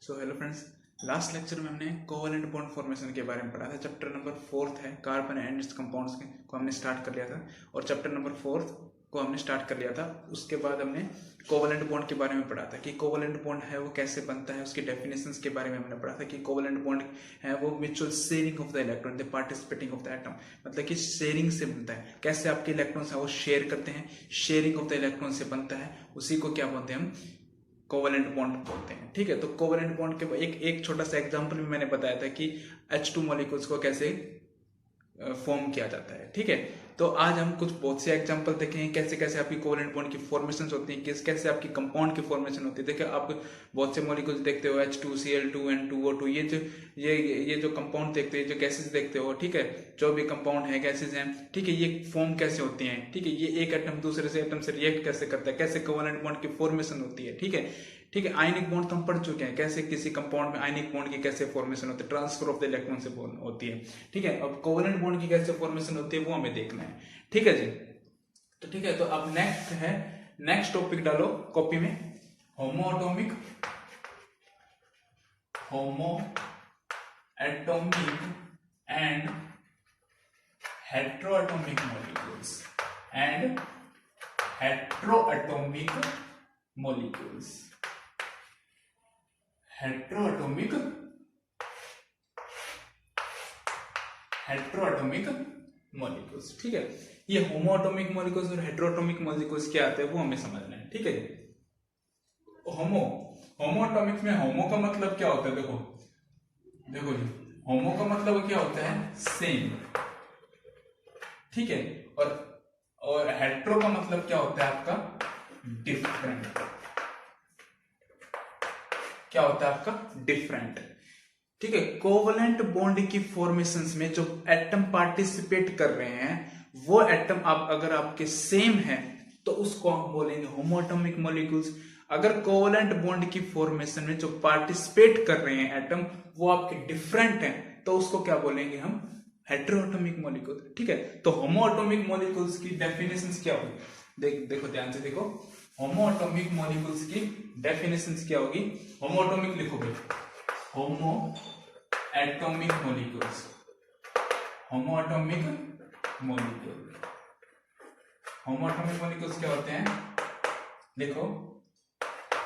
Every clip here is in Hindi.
So hello friends, last lecture में हमने कोवलेंट बॉन्ड फॉर्मेशन के बारे में पढ़ा था। चैप्टर नंबर 4 है कार्बन एंड इट्स कंपाउंड्स को हमने स्टार्ट कर लिया था और चैप्टर नंबर 4 को हमने स्टार्ट कर लिया था। उसके बाद हमने कोवलेंट बॉन्ड के बारे में पढ़ा था कि कोवलेंट बॉन्ड है वो कैसे बनता है, उसकी डेफिनेशंस के बारे में हमने पढ़ा था कि कोवलेंट बॉन्ड है वो mutual sharing of the electron, the participating of the atom, मतलब कि शेयरिंग से बनता है। कैसे आपके इलेक्ट्रॉन्स है वो शेयर करते हैं, शेयरिंग ऑफ द इलेक्ट्रॉन से बनता है, उसी को क्या बोलते हैं हम कोवलेंट बॉन्ड बोलते हैं। ठीक है, तो कोवलेंट बॉन्ड के एक छोटा सा एग्जांपल में मैंने बताया था कि H2 मॉलिक्यूल्स को कैसे फॉर्म किया जाता है। ठीक है, तो आज हम कुछ बहुत से एग्जांपल देखेंगे कैसे कैसे आपकी कोवलेंट बॉन्ड की फॉर्मेशन होती है, कैसे आपकी कंपाउंड की फॉर्मेशन होती है। देखिए, आप बहुत से मॉलिक्यूल्स देखते हो H2Cl2 N2O2, ये जो कंपाउंड देखते हैं, जो गैसेज देखते हो, ठीक है, जो भी कंपाउंड है गैसेज हैं, ठीक है, ये फॉर्म कैसे होती हैं। ठीक है, ये एक एटम दूसरे से एटम से रिएक्ट कैसे करता है, कैसे कोवलेंट बॉन्ड की फॉर्मेशन होती है। ठीक है, ठीक है, आयनिक बॉन्ड तो हम पढ़ चुके हैं, कैसे किसी कंपाउंड में आयनिक बॉन्ड की कैसे फॉर्मेशन होती है, ट्रांसफर ऑफ द इलेक्ट्रॉन से होती है। ठीक है, अब कोवलेंट बॉन्ड की कैसे फॉर्मेशन होती है वो हमें देखना है। ठीक है जी, तो ठीक है, तो अब नेक्स्ट टॉपिक डालो कॉपी में, homo atomic and heteroatomic molecules heteroatomic molecules. ठीक है, ये होमोएटॉमिक मॉलिक्यूल्स और हेट्रोएटॉमिक मॉलिक्यूल्स क्या आते हैं वो हमें समझना है। ठीक है, होमोएटॉमिक में होमो का मतलब क्या होता है, देखो जी, होमो का मतलब क्या होता है, सेम। ठीक है, और हेट्रो का मतलब क्या होता है आपका, डिफरेंट। क्या होता है आपका, डिफरेंट। ठीक है, कोवलेंट बॉन्ड की फॉर्मेशंस में जो एटम पार्टिसिपेट कर रहे हैं वो एटम अगर आपके सेम है तो उसको हम बोलेंगे होमोएटॉमिक मॉलिक्यूल्स। अगर कोवलेंट बॉन्ड की फॉर्मेशन में जो पार्टिसिपेट कर रहे हैं एटम वो आपके डिफरेंट हैं तो उसको क्या बोलेंगे हम, हेट्रोएटॉमिक मॉलिक्यूल। ठीक है, तो होमोएटॉमिक मॉलिक्यूल्स की डेफिनेशंस क्या होगी, देखो ध्यान से देखो, होमोएटॉमिक मॉलिक्यूल्स की डेफिनेशंस क्या होगी। होमोएटॉमिक लिखोगे, होमोएटॉमिक मॉलिक्यूल्स क्या होते हैं, देखो,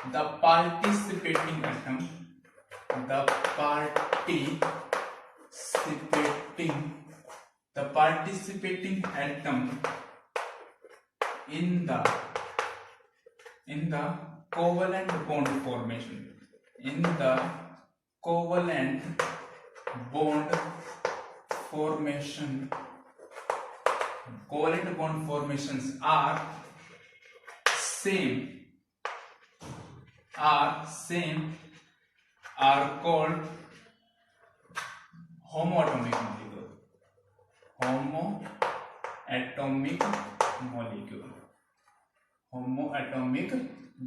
the participating atom in the covalent bond formation, covalent bond formations are called homoatomic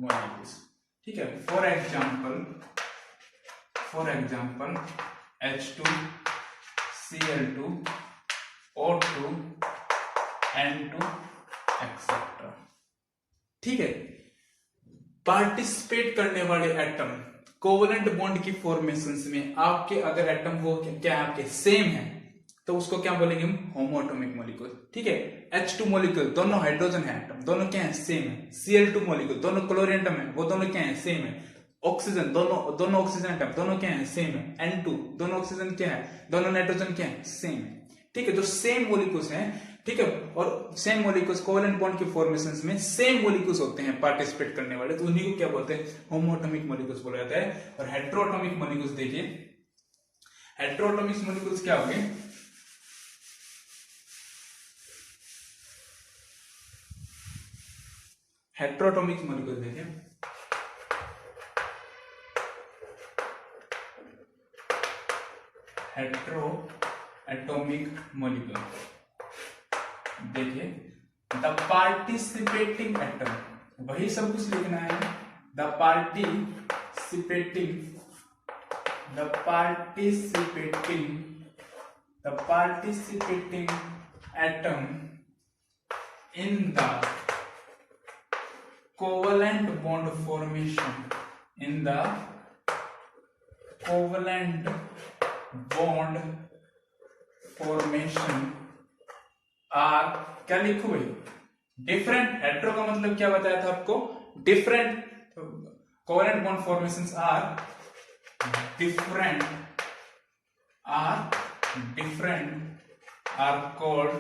molecules। ठीक है, for example H2Cl2 O2 N2 etcetera. ठीक है, पार्टिसिपेट करने वाले एटम कोवलेंट बॉन्ड की फॉर्मेशंस में आपके अगर एटम वो क्या है, आपके सेम है तो उसको क्या बोलेंगे हम, होमोएटॉमिक मॉलिक्यूल। ठीक है, H2 मॉलिक्यूल दोनों हाइड्रोजन है एटम, दोनों क्या है, सेम है। Cl2 मॉलिक्यूल दोनों क्लोरीन एटम है, वो दोनों क्या है, सेम है। ऑक्सीजन दोनों ऑक्सीजन एटम दोनों क्या है, सेम है। N2 दोनों ऑक्सीजन क्या है, दोनों नाइट्रोजन क्या है, सेम है। ठीक है, जो सेम मॉलिक्यूल्स हैं, ठीक है, और सेम मॉलिक्यूल्स कोवलेंट बॉन्ड की फॉर्मेशंस में सेम मॉलिक्यूल्स होते हैं पार्टिसिपेट करने वाले, तो उन्हीं को क्या बोलते हैं, होमोएटॉमिक मॉलिक्यूल्स बोला जाता है। और हेट्रोएटॉमिक मॉलिक्यूल्स देखिए, हेट्रोएटॉमिक मॉलिक्यूल्स क्या होंगे, हेट्रोएटॉमिक मॉलिक्यूल देखिए, हेट्रोएटॉमिक मॉलिक्यूल देखिए, द पार्टिसिपेटिंग एटम, वही सब कुछ लिखना है, the participating atom in the covalent bond formation, covalent bond formation are, क्या लिखो भाई, डिफरेंट। हेट्रो का मतलब क्या बताया था आपको, different. Covalent bond formations are different, are called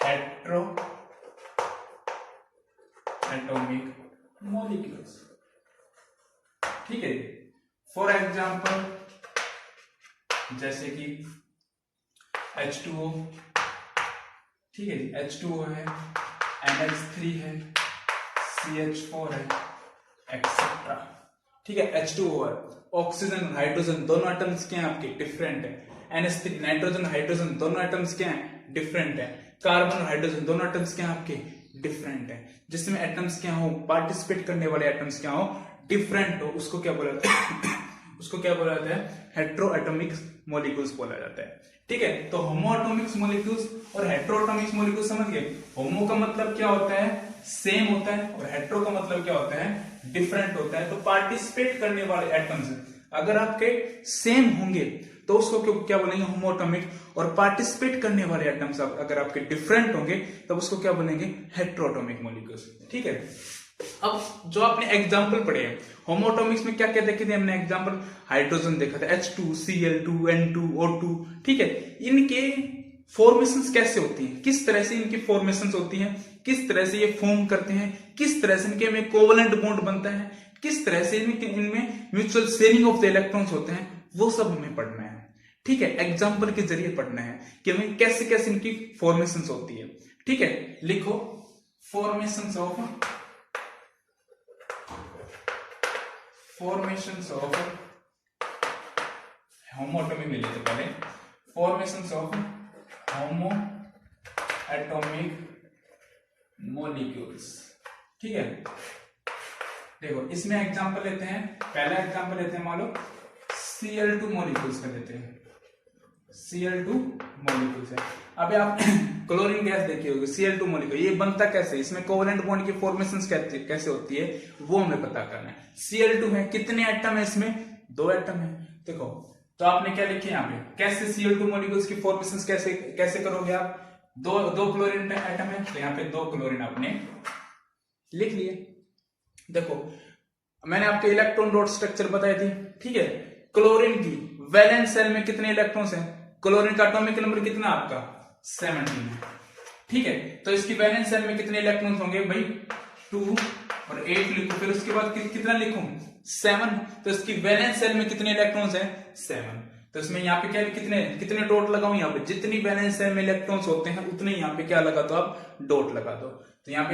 hetero atomic molecules. ठीक है, फॉर एग्जाम्पल जैसे कि H2O, ठीक है, H2O है, NH3 है, CH4 है, एक्सेट्रा। ठीक है, H2O है, ऑक्सीजन और हाइड्रोजन दोनों एटम्स क्या हैं आपके, डिफरेंट है। NH3 नाइट्रोजन हाइड्रोजन दोनों एटम्स क्या हैं, डिफरेंट है। कार्बन और हाइड्रोजन दोनों एटम्स क्या हैं आपके, डिफरेंट है। जिसमें एटम्स क्या हो, पार्टिसिपेट करने वाले एटम्स क्या हो, डिफरेंट हो, उसको क्या बोला जाता है उसको क्या बोला जाता है, हेट्रोएटॉमिक मॉलिक्यूल्स बोला जाता है। ठीक है, तो होमोएटॉमिक मॉलिक्यूल्स और हेट्रोएटॉमिक मॉलिक्यूल्स समझ गए। होमो का मतलब क्या होता है, सेम होता है, और हेट्रो का मतलब क्या होता है, डिफरेंट होता है। तो पार्टिसिपेट करने वाले एटम्स अगर आपके सेम होंगे तो उसको क्या बोलेंगे, होमोएटॉमिक। और पार्टिसिपेट करने वाले एटम्स अगर आपके डिफरेंट होंगे तब उसको क्या बोलेंगे, हेट्रोएटॉमिक मॉलिक्यूल्स। ठीक है, अब जो आपने एग्जांपल पढ़े हैं होमोएटॉमिक्स में क्या क्या देखे थे हमने एग्जांपल, हाइड्रोजन देखा था H2 Cl2 N2 O2। ठीक है, इनके फॉर्मेशंस कैसे होती हैं, किस तरह से इनकी फॉर्मेशंस होती हैं, किस तरह से ये फॉर्म करते हैं, किस तरह से इनके में कोवलेंट बॉन्ड बनता है, किस तरह से इनमें mutual sharing of the electrons होते हैं, वो सब हमें पढ़ना है। ठीक है, एग्जाम्पल के जरिए पढ़ना है कि हमें कैसे कैसे इनकी फॉर्मेशंस होती है। ठीक है, लिखो फॉर्मेशंस ऑफ होमोएटॉमिक ले लेते पहले, formations of homo atomic molecules. ठीक है, देखो इसमें एग्जांपल लेते हैं, पहला एग्जांपल लेते हैं, मान लो Cl2 मॉलिक्यूल्स का लेते हैं, Cl2 मॉलिक्यूल्स है। अभी आप क्लोरीन गैस देखी होगी, Cl2 मॉलिक्यूल, ये बनता कैसे, इसमें कोवलेंट बॉन्ड की फॉर्मेशंस कैसे होती है वो हमें पता करना है। Cl2 है, कितने एटम है इसमें, 2 एटम है। देखो तो आपने क्या लिखे यहाँ पे, कैसे Cl2 मॉलिक्यूल्स की फॉर्मेशंस कैसे करोगे आप, दो क्लोरीन एटम है, तो यहाँ पे 2 क्लोरीन आपने लिख लिए। देखो मैंने आपके इलेक्ट्रॉन डॉट स्ट्रक्चर बताई थी। ठीक है, क्लोरीन की वैलेंस शेल में कितने इलेक्ट्रॉन्स हैं, क्लोरीन का एटॉमिक नंबर कितना आपका 17 है। ठीक है, तो इसकी वैलेंस शेल में कितने इलेक्ट्रॉन्स होंगे भाई, 2 और 8 लिखो, फिर उसके बाद कितना लिखूं, 7। तो इसकी वैलेंस शेल में कितने इलेक्ट्रॉन्स हैं, 7। तो इसमें यहाँ पे क्या कितने डॉट लगाऊं, यहाँ पे जितनी वैलेंस शेल में इलेक्ट्रॉन्स होते हैं उतने यहाँ पे क्या लगा दो, आप डॉट लगा दो। तो यहाँ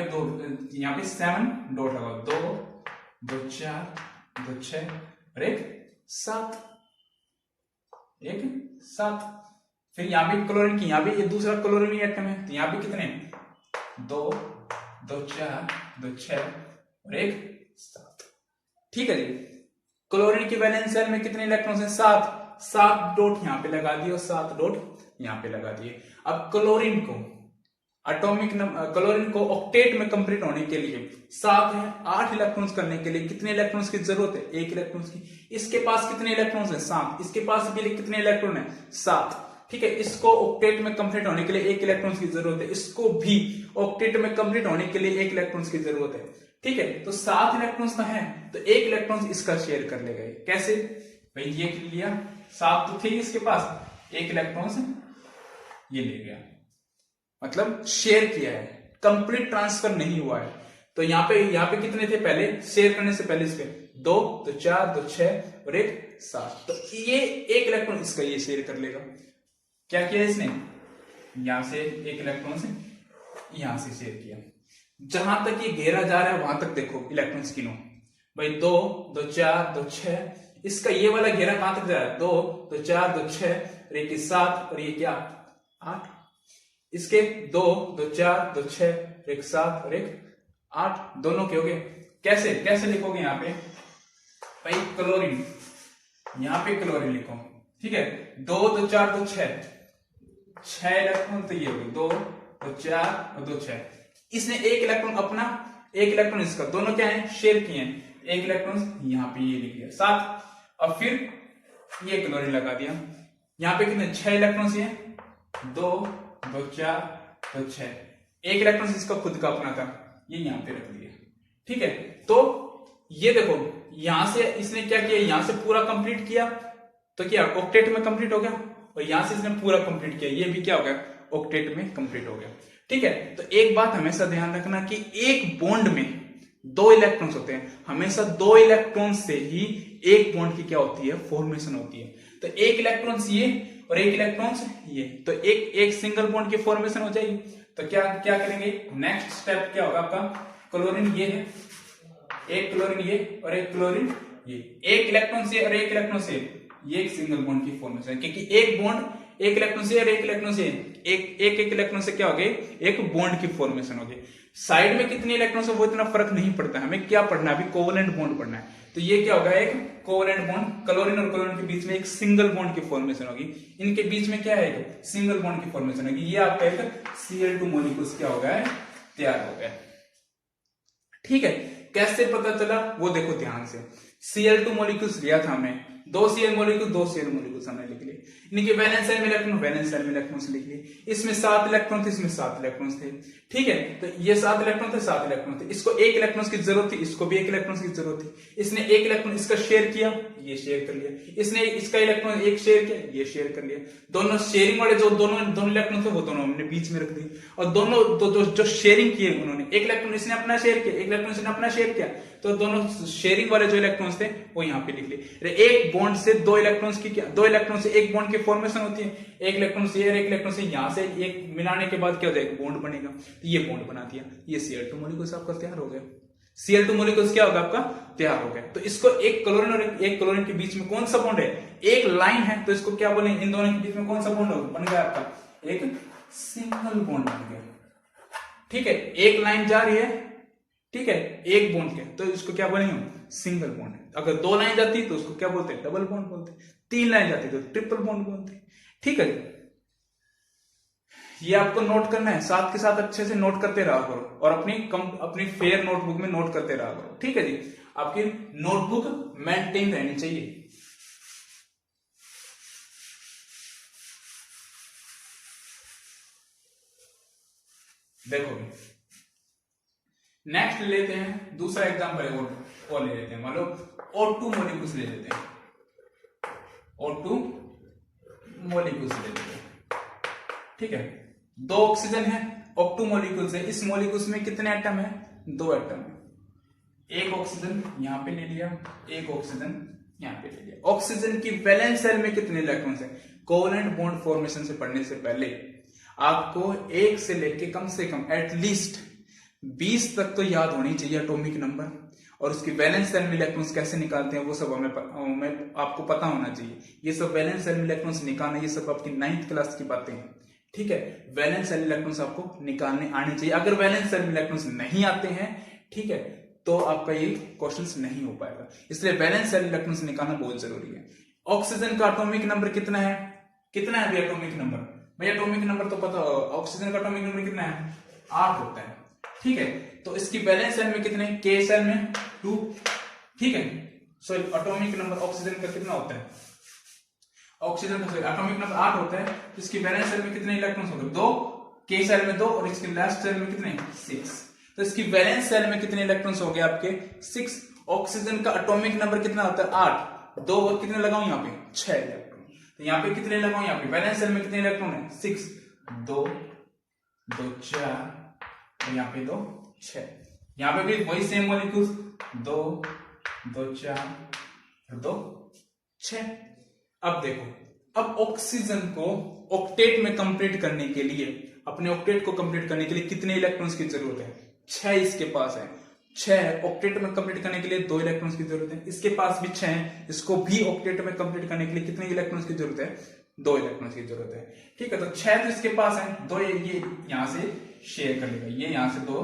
पे 7 डॉट लगाओ, 2 2 4 2 6 और 1 7, 1 7। फिर यहाँ पे क्लोरीन की, यहाँ पे ये दूसरा क्लोरीन एटम है, तो यहाँ पे कितने, 2 2 4 2 6 और 1 7। ठीक है जी, क्लोरीन की वैलेंस शेल में कितने इलेक्ट्रॉन्स हैं, 7 डॉट यहाँ पे लगा दिए और 7 डॉट यहाँ पे लगा दिए। अब क्लोरीन को ऑक्टेट में कंप्लीट होने के लिए 7 है, 8 इलेक्ट्रॉन्स करने के लिए कितने इलेक्ट्रॉन्स की जरूरत है, 1 इलेक्ट्रॉन्स की। इसके पास कितने इलेक्ट्रॉन्स हैं, 7। इसके पास भी कितने इलेक्ट्रॉन है, 7। ठीक है, इसको ऑक्टेट में कंप्लीट होने के लिए 1 इलेक्ट्रॉन्स की जरूरत है, इसको भी ऑक्टेट में कंप्लीट होने के लिए 1 इलेक्ट्रॉन्स की जरूरत है। ठीक है, तो 7 इलेक्ट्रॉन्स का है तो 1 इलेक्ट्रॉन्स इसका शेयर कर लेगा। कैसे भाई, ये लिया, 7 तो थे इसके पास, 1 इलेक्ट्रॉन्स ये ले गया, मतलब शेयर किया है, कंप्लीट ट्रांसफर नहीं हुआ है। तो यहाँ पे कितने थे पहले, शेयर करने से पहले इसके 2 तो 4 2 6 और 1 7। तो ये 1 इलेक्ट्रॉन इसका ये शेयर कर लेगा। क्या किया इसने, यहां से 1 इलेक्ट्रॉन से यहां से शेयर किया। जहां तक ये घेरा जा रहा है वहां तक देखो इलेक्ट्रॉन्स गिनो भाई, 2 2 4 2 6। इसका ये वाला घेरा कहां तक जा रहा है, 2 2 4 2 6 और 1 7 और ये क्या 8। इसके 2 2 4 2 6 1 7 और 1 8 दोनों के हो गए। कैसे लिखोगे यहाँ पे भाई, क्लोरीन, यहाँ पे क्लोरीन लिखो। ठीक है, 2 2 4 2 6 इलेक्ट्रॉन तो ये हो गए, 2 2 4 और 2 6। इसने 1 इलेक्ट्रॉन अपना, 1 इलेक्ट्रॉन इसका, दोनों क्या है शेयर किए हैं। एक इलेक्ट्रॉन यहाँ पे ये लिख दिया 7। अब फिर ये क्लोरीन लगा दिया, यहाँ पे कितने 6 इलेक्ट्रॉन्स ये 2 2 4 2 6, एक इलेक्ट्रॉन इसका खुद का अपना था, ये यहाँ पे रख दिया। ठीक है, तो ये देखो यहां से इसने क्या किया, यहां से पूरा कंप्लीट किया तो क्या ऑक्टेट में कंप्लीट हो गया, और यहां से इसने पूरा कंप्लीट किया, ये भी क्या हो गया ऑक्टेट में कंप्लीट हो गया। ठीक है, तो एक बात हमेशा ध्यान रखना कि एक बॉन्ड में 2 इलेक्ट्रॉन्स होते हैं, हमेशा 2 इलेक्ट्रॉन से ही एक बॉन्ड की क्या होती है फॉर्मेशन होती है। तो एक इलेक्ट्रॉन्स ये और एक इलेक्ट्रॉन्स ये, तो एक सिंगल बॉन्ड की फॉर्मेशन हो जाएगी। तो क्या क्या करेंगे, नेक्स्ट स्टेप क्या होगा आपका, क्लोरीन ये है, एक क्लोरीन ये और एक क्लोरीन ये, एक इलेक्ट्रॉन से और एक इलेक्ट्रॉन से, ये एक सिंगल बॉन्ड की फॉर्मेशन है, क्योंकि एक बॉन्ड एक इलेक्ट्रॉन से और एक इलेक्ट्रॉन से, एक इलेक्ट्रॉन से क्या हो गया एक बॉन्ड की फॉर्मेशन हो गई। साइड में कितने इलेक्ट्रॉन से वो इतना फर्क नहीं पड़ता, हमें क्या पढ़ना है अभी कोवलेंट बॉन्ड पढ़ना है। तो ये क्या होगा एक कोवलेंट बॉन्ड, क्लोरीन और क्लोरीन के बीच में एक सिंगल बॉन्ड की फॉर्मेशन होगी, इनके बीच में क्या है सिंगल बॉन्ड की फॉर्मेशन होगी, ये आपका एक Cl2 मॉलिक्यूल्स क्या हो गया है तैयार हो गया। ठीक है, कैसे पता चला वो देखो ध्यान से, Cl2 मॉलिक्यूल्स लिया था हमने, 2 Cl मॉलिक्यूल्स हमने लिख लिए, इनके वैलेंस शेल में इलेक्ट्रॉन लिख लिए, इसमें 7 इलेक्ट्रॉन थे, इसमें 7 इलेक्ट्रॉन थे। ठीक है, तो ये 7 इलेक्ट्रॉन थे 7 इलेक्ट्रॉन थे, इसको एक इलेक्ट्रॉन की जरूरत थी, इसको भी एक इलेक्ट्रॉन की जरूरत थी, इसने एक इलेक्ट्रॉन इसका शेयर किया, ये शेयर कर लिया, इसने इसका इलेक्ट्रॉन एक शेयर किया, ये शेयर कर लिया, दोनों शेयरिंग वाले जो दोनों इलेक्ट्रॉन थे वो दोनों हमने बीच में रख दिए, और दोनों जो शेयरिंग किए उन्होंने, एक इलेक्ट्रॉन इसने अपना शेयर किया, एक इलेक्ट्रॉन इसने अपना शेयर किया, तो दोनों शेयरिंग वाले जो इलेक्ट्रॉन्स थे वो यहाँ पे लिख लिए। एक बॉन्ड से 2 इलेक्ट्रॉन्स की क्या, 2 इलेक्ट्रॉन से एक बॉन्ड की फॉर्मेशन होती है, एक इलेक्ट्रॉन से और एक इलेक्ट्रॉन से यहाँ से एक मिलाने के बाद क्या हो जाएगा बॉन्ड बनेगा, तो ये बॉन्ड बना दिया, ये Cl2 मॉलिक्यूल्स आपका तैयार हो गया। Cl2 मॉलिक्यूल्स क्या होगा आपका तैयार हो गया। तो इसको एक क्लोरीन और एक क्लोरीन के बीच में कौन सा बॉन्ड है, एक लाइन है, तो इसको क्या बोलेंगे, इन दोनों के बीच में कौन सा बॉन्ड होगा, बन गया आपका एक सिंगल बॉन्ड बन गया। ठीक है, एक लाइन जा रही है, ठीक है, एक बॉन्ड के, तो इसको क्या बोलेंगे सिंगल बॉन्ड। अगर 2 लाइन जाती तो उसको क्या बोलते हैं डबल बॉन्ड बोलते हैं, 3 लाइन जाती तो ट्रिपल बॉन्ड बोलते हैं। ठीक है, ये आपको नोट करना है, साथ के साथ अच्छे से नोट करते रहा करो, और अपनी फेयर नोटबुक में नोट करते रहा करो। ठीक है जी, आपकी नोटबुक मेंटेन रहनी चाहिए। देखो नेक्स्ट लेते हैं दूसरा एग्जांपल है और ले लेते हैं, मान लो O2 मॉलिक्यूल्स ले लेते हैं, O2 मॉलिक्यूल्स ले लेते हैं। ठीक है, 2 ऑक्सीजन है, O2 मॉलिक्यूल्स है, इस मॉलिक्यूल्स में कितने एटम है 2 एटम है, एक ऑक्सीजन यहां पे ले लिया, एक ऑक्सीजन यहां पे ले लिया। ऑक्सीजन की वैलेंस शेल में कितने इलेक्ट्रॉन्स है, कोवलेंट बॉन्ड फॉर्मेशन से पढ़ने से पहले आपको 1 से लेके कम से कम एटलीस्ट 20 तक तो याद होनी चाहिए एटॉमिक नंबर, और उसकी वैलेंस शेल में इलेक्ट्रॉन्स कैसे निकालते हैं वो सब हमें आपको पता होना चाहिए। ये सब वैलेंस शेल में इलेक्ट्रॉन्स निकालना, ये सब आपकी 9th क्लास की बातें हैं। ठीक है, वैलेंस शेल इलेक्ट्रॉन्स आपको निकालने आने चाहिए, अगर वैलेंस शेल में इलेक्ट्रॉन्स नहीं आते हैं, ठीक है, तो आपका ये क्वेश्चंस नहीं हो पाएगा, इसलिए वैलेंस शेल इलेक्ट्रॉन्स निकालना बहुत जरूरी है। ऑक्सीजन का एटॉमिक नंबर कितना है भैया एटॉमिक नंबर, भैया एटॉमिक नंबर तो पता हो, ऑक्सीजन का एटॉमिक नंबर कितना है 8 होता है। ठीक है, तो इसकी वैलेंस शेल में कितने, K शेल में 2। ठीक है, सो एटॉमिक नंबर ऑक्सीजन का कितना होता है, ऑक्सीजन का एटॉमिक नंबर 8 होता है, तो इसकी वैलेंस शेल में कितने इलेक्ट्रॉन्स होंगे 2, K शेल में 2, और इसकी लास्ट शेल में कितने 6, तो इसकी वैलेंस शेल में कितने इलेक्ट्रॉन्स हो गए आपके 6। ऑक्सीजन का एटॉमिक नंबर कितना होता है 8, 2 और कितने लगाऊं यहाँ पे 6 इलेक्ट्रॉन, तो यहाँ पे कितने लगाऊं, यहाँ पे वैलेंस शेल में कितने इलेक्ट्रॉन है 6, 2 2 4, और यहाँ पे 2 6, यहाँ पे भी वही सेम मॉलिक्यूल्स 2 2 4 2 6। अब देखो, अब ऑक्सीजन को ऑक्टेट में कंप्लीट करने के लिए, अपने ऑक्टेट को कंप्लीट करने के लिए कितने इलेक्ट्रॉन्स की जरूरत है 6 इसके पास है, 6 ऑक्टेट में कंप्लीट करने के लिए 2 इलेक्ट्रॉन्स की जरूरत है, इसके पास भी 6 है, इसको भी ऑक्टेट में कंप्लीट करने के लिए कितने इलेक्ट्रॉन्स की जरूरत है 2 इलेक्ट्रॉन्स की जरूरत है। ठीक है, तो 6 तो इसके पास है, 2 ये यहां से शेयर कर लेगा, ये यहां से 2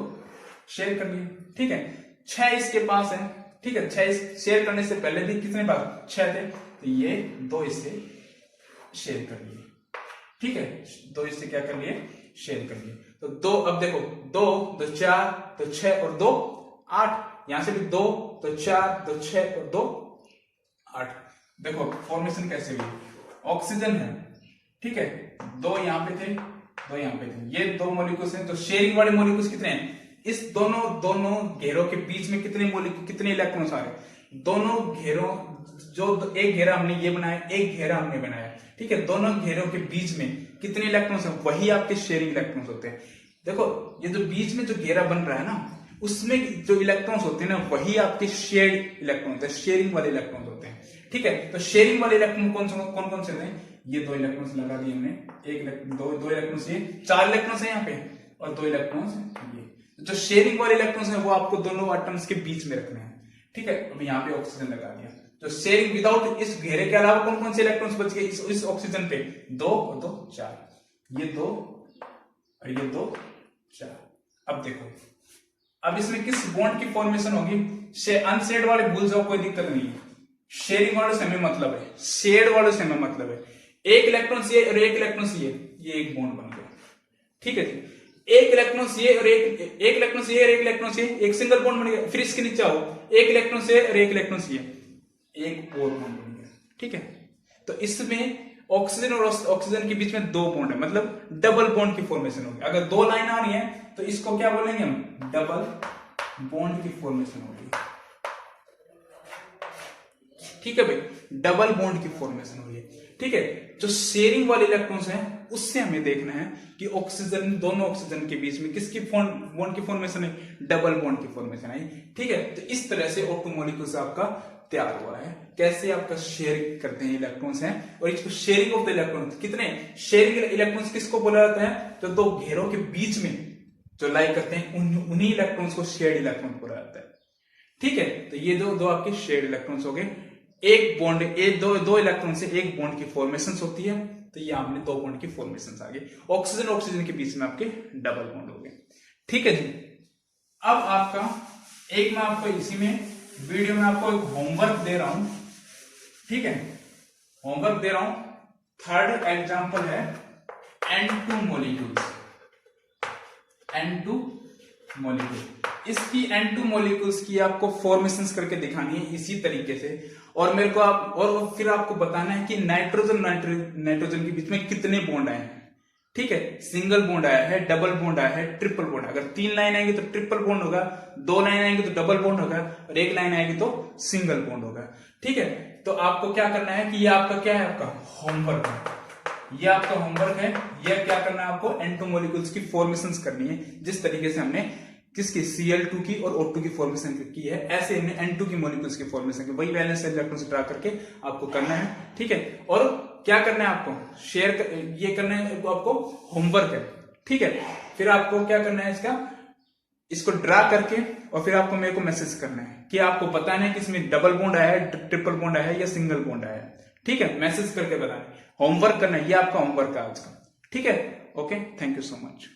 शेयर कर लिया। ठीक है, 6 इसके पास है, ठीक है, 6 शेयर करने से पहले भी कितने पास 6 थे, तो ये 2 इससे शेयर कर लिए। ठीक है, 2 इससे क्या कर लिए शेयर कर लिए, तो 2, अब देखो 2 2 4 तो 6 और 2 8, यहां से भी 2 तो 4, तो 6, तो 2, 8। देखो फॉर्मेशन कैसे हुई, ऑक्सीजन है, ठीक है, 2 यहाँ पे थे, 2 यहाँ पे थे, ये 2 मॉलिक्यूल्स हैं। तो शेयरिंग वाले मॉलिक्यूल्स कितने हैं, इस दोनों घेरों के बीच में कितने मॉलिक्यूल, कितने इलेक्ट्रॉन्स आ रहे, दोनों घेरों, जो एक घेरा हमने ये बनाया, एक घेरा हमने बनाया, ठीक है, दोनों घेरों के बीच में कितने इलेक्ट्रॉन्स हैं, वही आपके शेयरिंग इलेक्ट्रॉन्स होते हैं। देखो ये जो बीच में जो घेरा बन रहा है ना, उसमें जो इलेक्ट्रॉन्स होते हैं ना, वही आपके शेयर्ड इलेक्ट्रॉन होते हैं, शेयरिंग वाले इलेक्ट्रॉन होते हैं, ठीक है। तो शेयरिंग वाले इलेक्ट्रॉन कौन कौन से होते हैं, ये 2 इलेक्ट्रॉन्स लगा दिए हमने, दो इलेक्ट्रॉन्स, ये 4 इलेक्ट्रॉन्स है यहाँ पे, और 2 इलेक्ट्रॉन्स ये। जो शेयरिंग वाले इलेक्ट्रॉन्स है वो आपको दोनों एटम्स के बीच में रखने हैं, ठीक है। अब यहाँ पे ऑक्सीजन लगा दिया, जो शेयरिंग विदाउट, इस घेरे के अलावा कौन कौन से इलेक्ट्रॉन्स बच गए इस ऑक्सीजन पे, 2 और 2 4, ये 2 और ये 2 4। अब देखो, अब इसमें किस बॉन्ड की फॉर्मेशन होगी, अनशेड वाले भूल जाओ, कोई दिक्कत नहीं है, शेयरिंग वालों से हमें मतलब है, शेड वालों से हमें मतलब है, एक इलेक्ट्रॉन ये और एक इलेक्ट्रॉन ये एक बॉन्ड बन गया, ठीक है जी। एक इलेक्ट्रॉन ये और एक इलेक्ट्रॉन ये और एक इलेक्ट्रॉन ये, एक सिंगल बॉन्ड बन गया। फिर इसके नीचे आओ, एक इलेक्ट्रॉन ये और एक इलेक्ट्रॉन ये, एक और बॉन्ड बन गया, ठीक है। तो इसमें ऑक्सीजन और ऑक्सीजन के बीच में 2 बॉन्ड है, मतलब डबल बॉन्ड की फॉर्मेशन होगी। अगर 2 लाइन आ रही है तो इसको क्या बोलेंगे हम, डबल बॉन्ड की फॉर्मेशन होगी, ठीक है भाई, डबल बॉन्ड की फॉर्मेशन हो रही है, ठीक है। जो शेयरिंग वाले इलेक्ट्रॉन्स हैं उससे हमें देखना है कि ऑक्सीजन, दोनों ऑक्सीजन के बीच में किसकी बॉन्ड की फॉर्मेशन है, डबल बॉन्ड की फॉर्मेशन आई, ठीक है। तो इस तरह से O2 मॉलिक्यूल्स आपका तैयार हुआ है। कैसे आपका शेयर करते हैं इलेक्ट्रॉन्स हैं, और इसको शेयरिंग ऑफ द इलेक्ट्रॉन, कितने शेयरिंग इलेक्ट्रॉन्स किसको बोला जाता है, जो 2 घेरों के बीच में जो लाई करते हैं उन्हीं इलेक्ट्रॉन्स को शेयर्ड इलेक्ट्रॉन बोला जाता है, ठीक है। तो ये दो आपके शेयर्ड इलेक्ट्रॉन्स हो गए। एक बॉन्ड, दो इलेक्ट्रॉन से एक बॉन्ड की फॉर्मेशन होती है, तो ये आपने 2 बॉन्ड की फॉर्मेशन आ गई। ऑक्सीजन के बीच में आपके डबल बॉन्ड हो गए, ठीक है जी। अब आपका एक, मैं आपको इसी में वीडियो में आपको एक होमवर्क दे रहा हूं, ठीक है, होमवर्क दे रहा हूं। 3rd एग्जांपल है N2 मॉलिक्यूल्स, N2 मॉलिक्यूल। इसकी N2 मॉलिक्यूल्स की आपको फॉर्मेशंस करके दिखानी है इसी तरीके से, और मेरे को और फिर आपको बताना है कि नाइट्रोजन के बीच में कितने बॉन्ड आए हैं, ठीक है। सिंगल बॉन्ड आया है, डबल बॉन्ड आया है, ट्रिपल बॉन्ड। अगर 3 लाइन आएंगे तो ट्रिपल बॉन्ड होगा, 2 लाइन आएंगे तो डबल बॉन्ड होगा, और 1 लाइन आएगी तो सिंगल बॉन्ड होगा, ठीक है। तो आपको क्या करना है कि ये आपका क्या है, आपका होमवर्क है, ये आपका होमवर्क है। ये क्या करना है आपको, N2 मॉलिक्यूल्स की फॉर्मेशंस करनी है, जिस तरीके से हमने किसकी Cl2 की और O2 की फॉर्मेशन की है, ऐसे हमने N2 की मॉलिक्यूल्स की फॉर्मेशन की, वही वैलेंस इलेक्ट्रॉन से ड्रा करके आपको करना है, ठीक है। और क्या करना है आपको, ये करना है आपको, होमवर्क है, ठीक है। फिर आपको क्या करना है, इसको ड्रा करके और फिर आपको मेरे को मैसेज करना है कि आपको बताना है कि इसमें डबल बॉन्ड आया है, ट्रिपल बॉन्ड आया है या सिंगल बॉन्ड आया है, ठीक है। मैसेज करके बताना है, होमवर्क करना है, ये आपका होमवर्क है आज का, ठीक है। Okay, thank you so much.